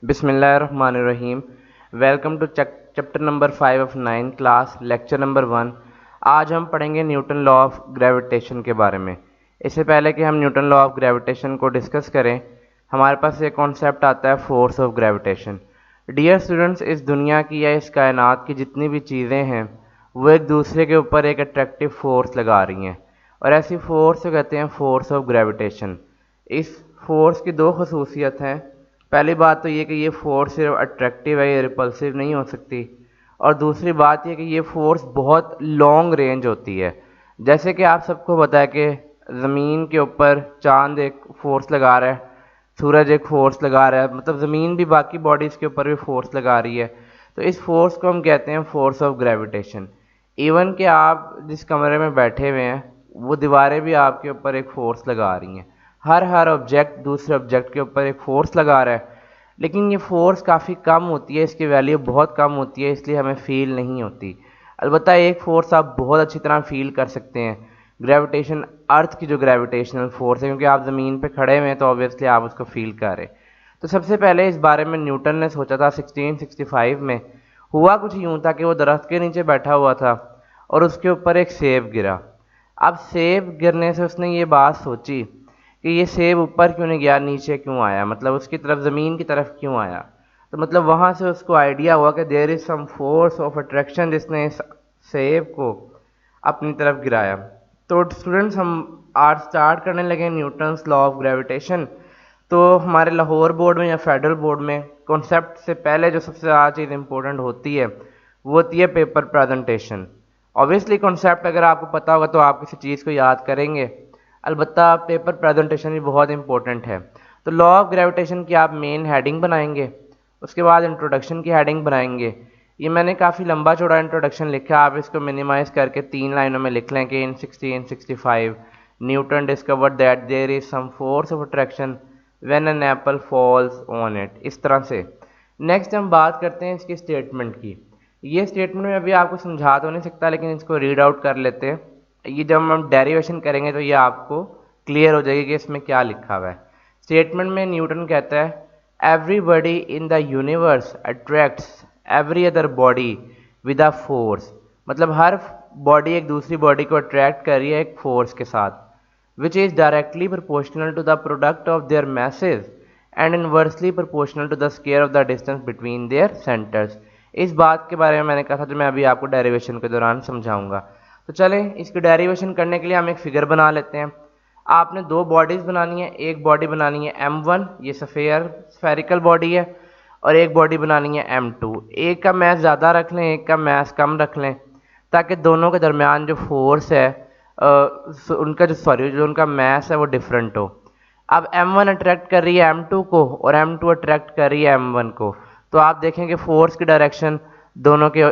बिस्मिल्लाहिर्रहमानिर्रहीम। Welcome to chapter number 5 of 9 class lecture number 1। आज हम पढ़ेंगे न्यूटन लॉ ऑफ ग्रेविटेशन के बारे में। इससे पहले कि हम न्यूटन लॉ ऑफ ग्रेविटेशन को डिस्कस करें, हमारे पास एक कॉन्सेप्ट आता है force of gravitation. Dear students, इस दुनिया की या इस कायनात की जितनी भी चीज़ें हैं वो एक दूसरे के ऊपर एक अट्रैक्टिव फोर्स लगा रही हैं, और ऐसी फोर्स को कहते हैं फोर्स ऑफ ग्रेविटेशन। इस फोर्स की दो खसूसियत हैं। पहली बात तो ये कि ये फोर्स सिर्फ अट्रैक्टिव है, ये रिपल्सिव नहीं हो सकती। और दूसरी बात ये कि ये फोर्स बहुत लॉन्ग रेंज होती है। जैसे कि आप सबको पता है कि ज़मीन के ऊपर चांद एक फोर्स लगा रहा है, सूरज एक फोर्स लगा रहा है, मतलब ज़मीन भी बाकी बॉडीज़ के ऊपर भी फोर्स लगा रही है। तो इस फोर्स को हम कहते हैं फोर्स ऑफ ग्रेविटेशन। इवन कि आप जिस कमरे में बैठे हुए हैं वो दीवारें भी आपके ऊपर एक फोर्स लगा रही हैं। हर ऑब्जेक्ट दूसरे ऑब्जेक्ट के ऊपर एक फोर्स लगा रहा है, लेकिन ये फोर्स काफ़ी कम होती है, इसकी वैल्यू बहुत कम होती है, इसलिए हमें फील नहीं होती। अलबत्ता एक फोर्स आप बहुत अच्छी तरह फील कर सकते हैं, ग्रेविटेशन, अर्थ की जो ग्रेविटेशनल फोर्स है, क्योंकि आप ज़मीन पे खड़े हुए हैं तो ऑब्वियसली आप उसको फील कर रहे हैं। तो सबसे पहले इस बारे में न्यूटन ने सोचा था 1665 में। हुआ कुछ यूँ था कि वो दरख्त के नीचे बैठा हुआ था और उसके ऊपर एक सेब गिरा। अब सेब गिरने से उसने ये बात सोची कि ये सेब ऊपर क्यों नहीं गया, नीचे क्यों आया, मतलब उसकी तरफ, ज़मीन की तरफ क्यों आया। तो मतलब वहाँ से उसको आइडिया हुआ कि there is some force of attraction जिसने इस सेब को अपनी तरफ गिराया। तो स्टूडेंट्स, हम आज स्टार्ट करने लगे न्यूटन्स लॉ ऑफ ग्रेविटेशन। तो हमारे लाहौर बोर्ड में या फेडरल बोर्ड में कॉन्सेप्ट से पहले जो सबसे ज़्यादा चीज़ इंपॉर्टेंट होती है वो होती है पेपर प्रेजेंटेशन। ऑब्वियसली कॉन्सेप्ट अगर आपको पता होगा तो आप किसी चीज़ को याद करेंगे, अलबत्ता पेपर प्रेजेंटेशन भी बहुत इंपॉर्टेंट है। तो लॉ ऑफ ग्रेविटेशन की आप मेन हेडिंग बनाएंगे, उसके बाद इंट्रोडक्शन की हेडिंग बनाएंगे। ये मैंने काफ़ी लंबा चौड़ा इंट्रोडक्शन लिखा है, आप इसको मिनिमाइज करके 3 लाइनों में लिख लें कि in 1665 Newton discovered that there is some force of attraction when an apple falls on it, इस तरह से। नेक्स्ट हम बात करते हैं इसकी स्टेटमेंट की। ये स्टेटमेंट में अभी आपको समझा तो नहीं सकता, लेकिन इसको रीड आउट कर लेते हैं। ये जब हम डेरिवेशन करेंगे तो ये आपको क्लियर हो जाएगी कि इसमें क्या लिखा हुआ है। स्टेटमेंट में न्यूटन कहता है everybody in the universe attracts every other body with a force, मतलब हर बॉडी एक दूसरी बॉडी को अट्रैक्ट कर रही है एक फोर्स के साथ, which is directly proportional to the product of their masses and inversely proportional to the square of the distance between their centres. इस बात के बारे में मैंने कहा था जो मैं अभी आपको डेरिवेशन के दौरान समझाऊंगा। तो चलें, इसकी डेरिवेशन करने के लिए हम एक फिगर बना लेते हैं। आपने दो बॉडीज़ बनानी है, एक बॉडी बनानी है m1, ये स्फेरिकल बॉडी है, और एक बॉडी बनानी है m2। एक का मैथ ज़्यादा रख लें, एक का मैथ कम रख लें, ताकि दोनों के दरमियान जो फोर्स है उनका जो उनका मैथ है वो डिफरेंट हो। अब m1 अट्रैक्ट कर रही है m2 को और m2 अट्रैक्ट कर रही है m1 को, तो आप देखेंगे फोर्स की डायरेक्शन दोनों के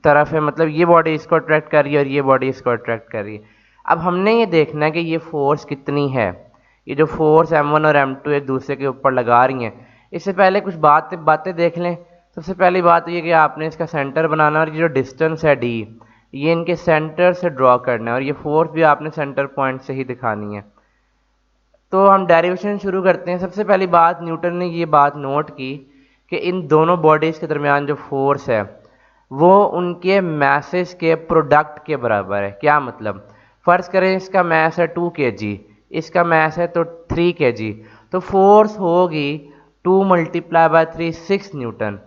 तरफ है, मतलब ये बॉडी इसको अट्रैक्ट कर रही है और ये बॉडी इसको अट्रैक्ट कर रही है। अब हमने ये देखना है कि ये फोर्स कितनी है, ये जो फोर्स m1 और m2 एक दूसरे के ऊपर लगा रही हैं। इससे पहले कुछ बातें देख लें। सबसे पहली बात ये कि आपने इसका सेंटर बनाना, और ये जो डिस्टेंस है d, ये इनके सेंटर से ड्रॉ करना है, और ये फोर्स भी आपने सेंटर पॉइंट से ही दिखानी है। तो हम डेरिवेशन शुरू करते हैं। सबसे पहली बात, न्यूटन ने ये बात नोट की कि इन दोनों बॉडीज़ के दरमियान जो फोर्स है वो उनके मैसेज के प्रोडक्ट के बराबर है। क्या मतलब, फ़र्ज़ करें इसका मैस है 2 kg, इसका मैस है तो 3 kg, तो फोर्स होगी 2 × 3 6 न्यूटन।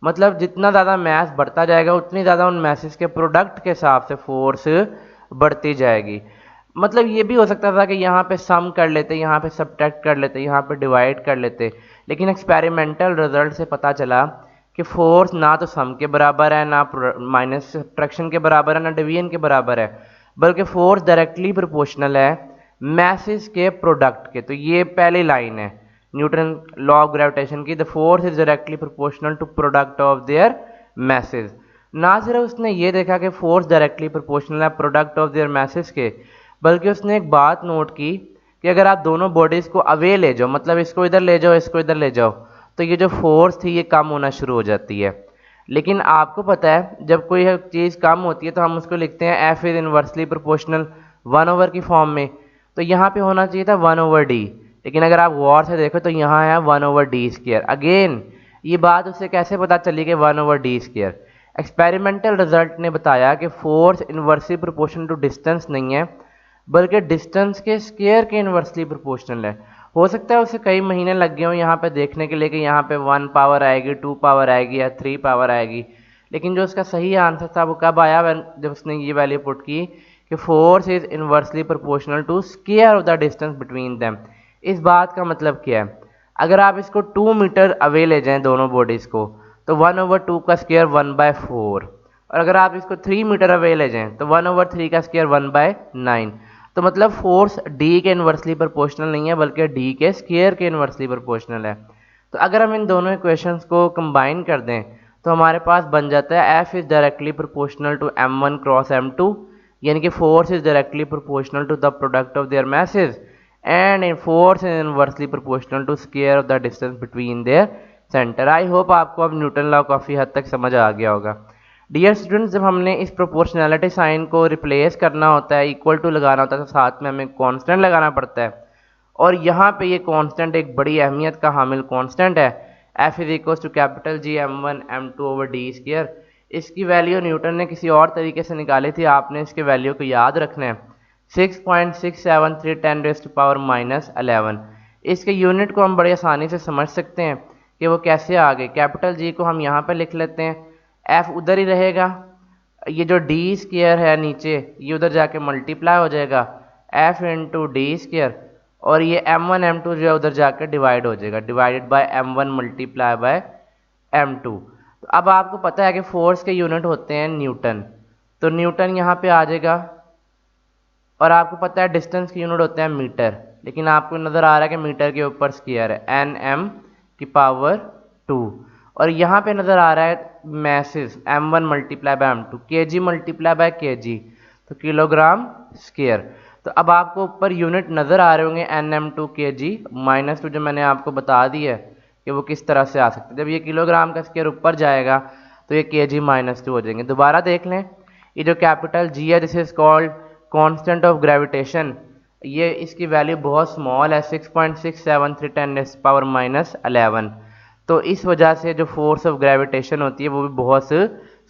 मतलब जितना ज़्यादा मैस बढ़ता जाएगा उतनी ज़्यादा उन मैसेज के प्रोडक्ट के हिसाब से फोर्स बढ़ती जाएगी। मतलब ये भी हो सकता था कि यहाँ पे सम कर लेते, यहाँ पे सब्ट्रैक्ट कर लेते, यहाँ पे डिवाइड कर लेते, लेकिन एक्सपेरिमेंटल रिजल्ट से पता चला कि फोर्स ना तो सम के बराबर है, ना माइनस सब्ट्रैक्शन के बराबर है, ना डिवीजन के बराबर है, बल्कि फोर्स डायरेक्टली प्रोपोर्शनल है मैसेज के प्रोडक्ट के। तो ये पहली लाइन है न्यूटन लॉ ऑफ ग्रेविटेशन की, the force is directly proportional to product of their masses. ना सिर्फ उसने ये देखा कि फोर्स डायरेक्टली प्रोपोर्शनल है प्रोडक्ट ऑफ देयर मैसेज के, बल्कि उसने एक बात नोट की कि अगर आप दोनों बॉडीज़ को अवे ले जाओ, मतलब इसको इधर ले जाओ, इसको इधर ले जाओ, तो ये जो फोर्स थी ये कम होना शुरू हो जाती है। लेकिन आपको पता है जब कोई चीज़ कम होती है तो हम उसको लिखते हैं एफ इज़ इनवर्सली प्रोपोर्शनल 1/, की फॉर्म में। तो यहाँ पे होना चाहिए था 1/d, लेकिन अगर आप गौर से देखो तो यहाँ है 1/d²। अगेन ये बात उसे कैसे पता चली कि 1/d²? एक्सपेरिमेंटल रिजल्ट ने बताया कि force inversely proportional to distance नहीं है, बल्कि डिस्टेंस के स्क्वायर के इन्वर्सली प्रोपोर्शनल है। हो सकता है उसे कई महीने लग गए हों यहाँ पे देखने के लिए कि यहाँ पे 1 पावर आएगी, 2 पावर आएगी या 3 पावर आएगी, लेकिन जो उसका सही आंसर था वो कब आया? जब उसने ये वैल्यू पुट की कि force is inversely proportional to square of the distance between them. इस बात का मतलब क्या है? अगर आप इसको 2 मीटर अवे ले जाएं दोनों बॉडीज़ को, तो 1/2 का स्क्वायर 1/4, और अगर आप इसको 3 मीटर अवे ले जाएं तो 1/3 का स्क्वायर 1/9। तो मतलब फोर्स डी के इन्वर्सली प्रोपोर्शनल नहीं है, बल्कि डी के स्क्वायर के इन्वर्सली प्रोपोर्शनल है। तो अगर हम इन दोनों इक्वेशंस को कंबाइन कर दें तो हमारे पास बन जाता है F is directly proportional to m1 cross m2, यानी कि force is directly proportional to the product of their masses and in force is inversely proportional to square of the distance between their centre. I hope आपको अब Newton law काफ़ी हद तक समझ आ गया होगा। डियर स्टूडेंट्स, जब हमने इस प्रोपोर्शनैलिटी साइन को रिप्लेस करना होता है, इक्वल टू लगाना होता है, तो साथ में हमें कांस्टेंट लगाना पड़ता है, और यहाँ पे ये कांस्टेंट एक बड़ी अहमियत का हामिल कांस्टेंट है। F is equal to capital G m1 m2/d²। इसकी वैल्यू न्यूटन ने किसी और तरीके से निकाली थी, आपने इसके वैल्यू को याद रखना है, 6.673 10⁻11। इसके यूनिट को हम बड़ी आसानी से समझ सकते हैं कि वो कैसे आ गए। कैपिटल जी को हम यहाँ पर लिख लेते हैं, एफ उधर ही रहेगा, ये जो d² है नीचे ये उधर जाके मल्टीप्लाई हो जाएगा f इंटू d², और ये m1 m2 जो है उधर जाकर डिवाइड हो जाएगा, divided by m1 multiply by m2। तो अब आपको पता है कि फोर्स के यूनिट होते हैं न्यूटन, तो न्यूटन यहाँ पे आ जाएगा, और आपको पता है डिस्टेंस के यूनिट होते हैं मीटर, लेकिन आपको नज़र आ रहा है कि मीटर के ऊपर स्क्वायर है nm⁻², और यहाँ पे नज़र आ रहा है message m1 multiply by m2, kg multiply by kg, तो किलोग्राम स्क्वायर। तो अब आपको ऊपर यूनिट नज़र आ रहे होंगे nm2 kg -2, जो मैंने आपको बता दी है कि वो किस तरह से आ सकते हैं। जब ये किलोग्राम का स्क्वायर ऊपर जाएगा तो ये kg -2 हो जाएंगे। दोबारा देख लें, ये जो कैपिटल जी है this is called constant of gravitation, ये इसकी वैल्यू बहुत स्मॉल है, 6.673 10⁻11। तो इस वजह से जो फोर्स ऑफ ग्रेविटेशन होती है वो भी बहुत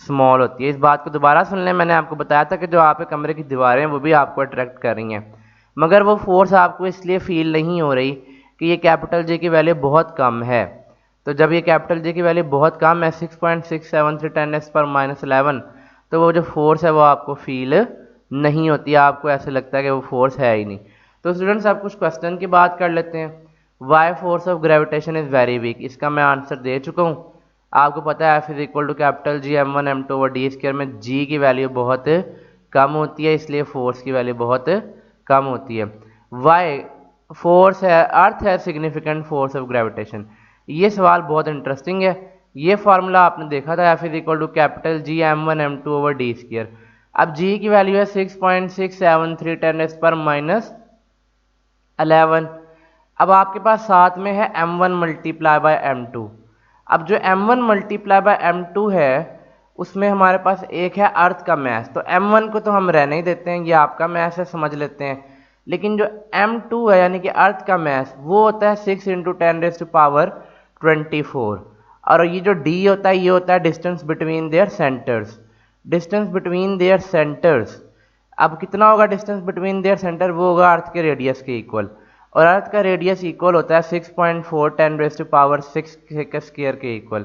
स्मॉल होती है। इस बात को दोबारा सुन लें, मैंने आपको बताया था कि जो आपके कमरे की दीवारें हैं वो भी आपको अट्रैक्ट कर रही हैं, मगर वो फोर्स आपको इसलिए फील नहीं हो रही कि ये कैपिटल जे की वैल्यू बहुत कम है। तो जब ये कैपिटल जे की वैल्यू बहुत कम है 6.673 10⁻11, तो वो जो फोर्स है वो आपको फील नहीं होती, आपको ऐसे लगता है कि वो फोर्स है ही नहीं। तो स्टूडेंट्स, आप कुछ क्वेश्चन की बात कर लेते हैं। Why force of gravitation is very weak, इसका मैं आंसर दे चुका हूँ। आपको पता है F is equal to capital G m1 m2/d² में जी की वैल्यू बहुत कम होती है, इसलिए फोर्स की वैल्यू बहुत कम होती है। वाई फोर्स है अर्थ है सिग्निफिकेंट फोर्स ऑफ ग्रेविटेशन, ये सवाल बहुत इंटरेस्टिंग है। ये फार्मूला आपने देखा था, F is equal to capital G m1 m2/d²। अब जी की वैल्यू है 6.673 10⁻11। अब आपके पास साथ में है m1 मल्टीप्लाई बाय m2। अब जो m1 मल्टीप्लाई बाय m2 है उसमें हमारे पास एक है अर्थ का मैस, तो m1 को तो हम रहने ही देते हैं, ये आपका मैस है, समझ लेते हैं। लेकिन जो m2 है यानी कि अर्थ का मैस वो होता है 6 × 10⁻24, और ये जो d होता है ये होता है distance between their centres, distance between their centres. अब कितना होगा डिस्टेंस बिटवीन देयर सेंटर? वो होगा अर्थ के रेडियस के इक्वल, और अर्थ का रेडियस इक्वल होता है 6.4 10⁻6 के स्क्वायर के इक्वल।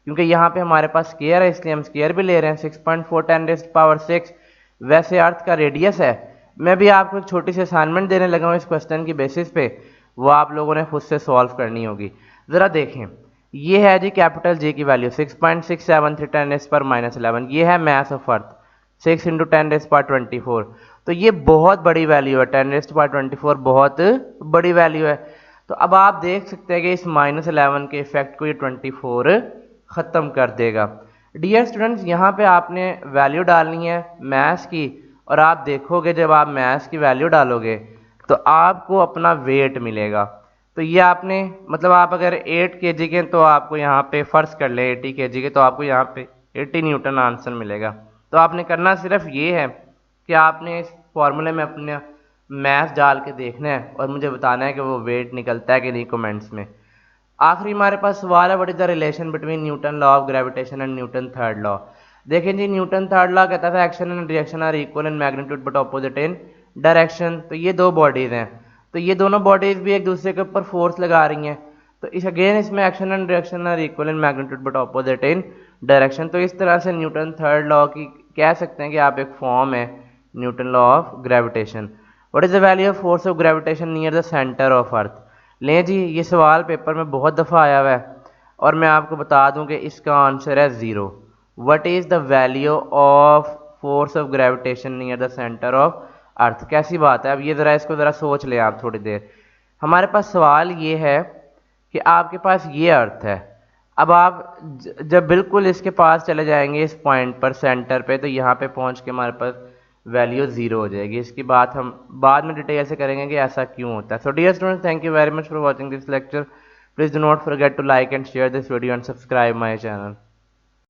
क्योंकि यहाँ पे हमारे पास स्क्वायर है इसलिए हम स्क्वायर भी ले रहे हैं, 6.4 10⁻6 वैसे अर्थ का रेडियस है। मैं भी आपको एक छोटी सी असाइनमेंट देने लगा हूँ इस क्वेश्चन की बेसिस पे, वो आप लोगों ने खुद से सॉल्व करनी होगी। ज़रा देखें, ये है जी कैपिटल जे की वैल्यू 6.673 10⁻11, ये है मैस ऑफ अर्थ 6 × 10⁻24, तो ये बहुत बड़ी वैल्यू है, 10⁻24 बहुत बड़ी वैल्यू है। तो अब आप देख सकते हैं कि इस -11 के इफेक्ट को ये 24 ख़त्म कर देगा। डियर स्टूडेंट्स, यहाँ पे आपने वैल्यू डालनी है मैथ्स की, और आप देखोगे जब आप मैथ्स की वैल्यू डालोगे तो आपको अपना वेट मिलेगा। तो ये आपने मतलब आप अगर 8 kg के तो आपको यहाँ पे फ़र्ज़ कर ले 80 kg के, तो आपको यहाँ पे 80 न्यूटन आंसर मिलेगा। तो आपने करना सिर्फ ये है कि आपने इस फॉर्मूले में अपने मैथ्स डाल के देखना है और मुझे बताना है कि वो वेट निकलता है कि नहीं कमेंट्स में। आखिरी हमारे पास सवाल है, what is the relation between Newton law of gravitation and Newton third law. देखें जी, न्यूटन थर्ड लॉ कहता था action and reaction are equal in magnitude but opposite in direction. तो ये दो बॉडीज हैं, तो ये दोनों बॉडीज भी एक दूसरे के ऊपर फोर्स लगा रही हैं, तो इस अगेन इसमें action and reaction are equal in magnitude but opposite in direction. तो इस तरह से न्यूटन थर्ड लॉ की कह सकते हैं कि आप एक फॉर्म है Newton law of gravitation. What is the value of force of gravitation near the centre of earth. लें जी, ये सवाल पेपर में बहुत दफ़ा आया हुआ है और मैं आपको बता दूं कि इसका आंसर है zero. What is the value of force of gravitation near the centre of earth. कैसी बात है, अब ये ज़रा इसको ज़रा सोच लें आप थोड़ी देर। हमारे पास सवाल ये है कि आपके पास ये अर्थ है, अब आप जब बिल्कुल इसके पास चले जाएंगे इस पॉइंट पर सेंटर पे, तो यहाँ पे पहुँच के हमारे पास वैल्यू ज़ीरो हो जाएगी। इसकी बात हम बाद में डिटेल से करेंगे कि ऐसा क्यों होता है। So dear students, thank you very much for watching this lecture. Please do not forget to like and share this video and subscribe my channel.